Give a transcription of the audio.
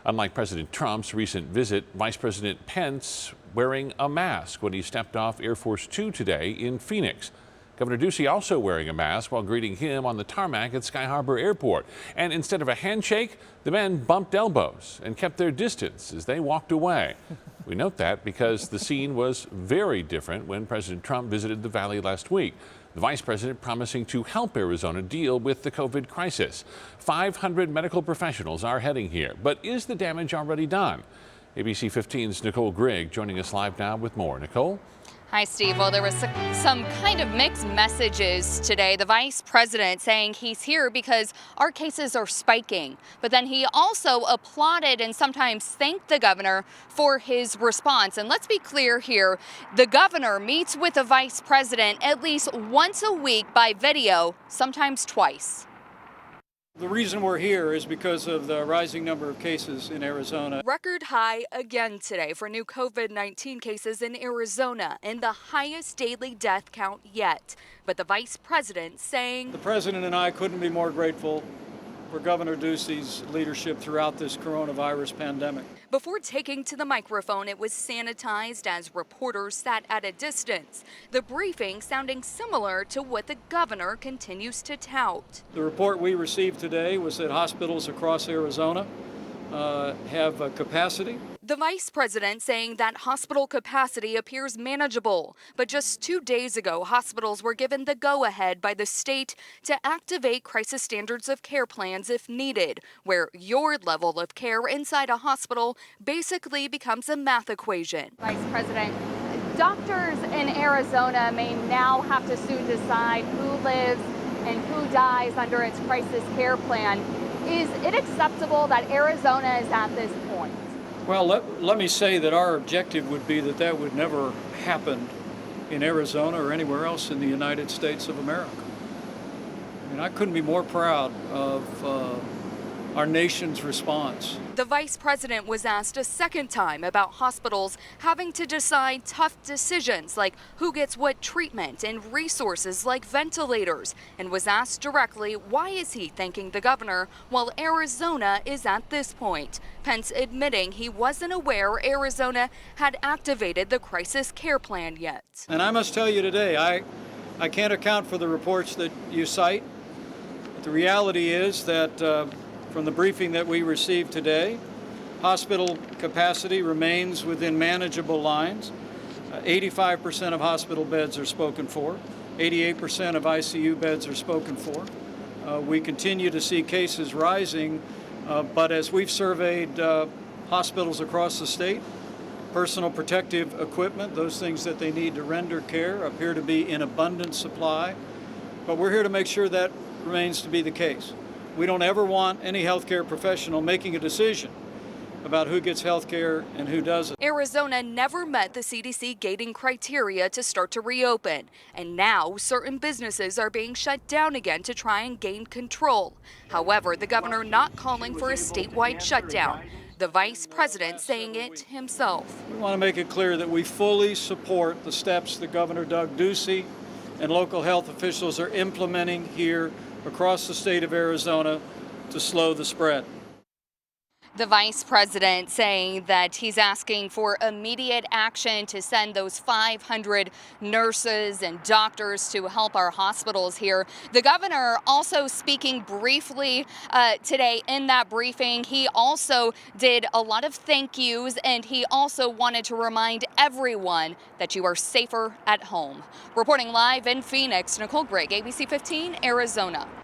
Unlike President Trump's recent visit, Vice President Pence wearing a mask when he stepped off Air Force Two today in Phoenix. Governor Ducey also wearing a mask while greeting him on the tarmac at Sky Harbor Airport. And instead of a handshake, the men bumped elbows and kept their distance as they walked away. We note that because the scene was very different when President Trump visited the Valley last week. The vice president promising to help Arizona deal with the COVID crisis. 500 medical professionals are heading here, but is the damage already done? ABC 15's Nicole Grigg joining us live now with more. Nicole? Hi, Steve. Well, there was some kind of mixed messages today. The vice president saying he's here because our cases are spiking. But then he also applauded and sometimes thanked the governor for his response. And let's be clear here, the governor meets with the vice president at least once a week by video, sometimes twice. The reason we're here is because of the rising number of cases in Arizona. Record high again today for new COVID-19 cases in Arizona and the highest daily death count yet. But the vice president saying The president and I couldn't be more grateful for Governor Ducey's leadership throughout this coronavirus pandemic. Before taking to the microphone, it was sanitized as reporters sat at a distance. The briefing sounding similar to what the governor continues to tout. The report we received today was that hospitals across Arizona have capacity. The vice president saying that hospital capacity appears manageable. But just 2 days ago, hospitals were given the go-ahead by the state to activate crisis standards of care plans if needed, where your level of care inside a hospital basically becomes a math equation. Vice President, doctors in Arizona may now have to soon decide who lives and who dies under its crisis care plan. Is it acceptable that Arizona is at this point? Well, let me say that our objective would be that would never happen in Arizona or anywhere else in the United States of America. I mean, I couldn't be more proud of our nation's response. The vice president was asked a second time about hospitals having to decide tough decisions like who gets what treatment and resources like ventilators, and was asked directly why is he thanking the governor while Arizona is at this point. Pence admitting he wasn't aware Arizona had activated the crisis care plan yet. And I must tell you today, I can't account for the reports that you cite. But the reality is that from the briefing that we received today, hospital capacity remains within manageable lines. 85% of hospital beds are spoken for. 88% of ICU beds are spoken for. We continue to see cases rising, but as we've surveyed hospitals across the state, personal protective equipment, those things that they need to render care, appear to be in abundant supply. But we're here to make sure that remains to be the case. We don't ever want any healthcare professional making a decision about who gets health care and who doesn't. Arizona never met the CDC gating criteria to start to reopen, and now certain businesses are being shut down again to try and gain control. However, the governor not calling for a statewide shutdown. The vice president saying it himself. We want to make it clear that we fully support the steps that Governor Doug Ducey and local health officials are implementing here across the state of Arizona to slow the spread. The vice president saying that he's asking for immediate action to send those 500 nurses and doctors to help our hospitals here. The governor also speaking briefly today in that briefing. He also did a lot of thank yous, and he also wanted to remind everyone that you are safer at home. Reporting live in Phoenix, Nicole Grigg, ABC 15, Arizona.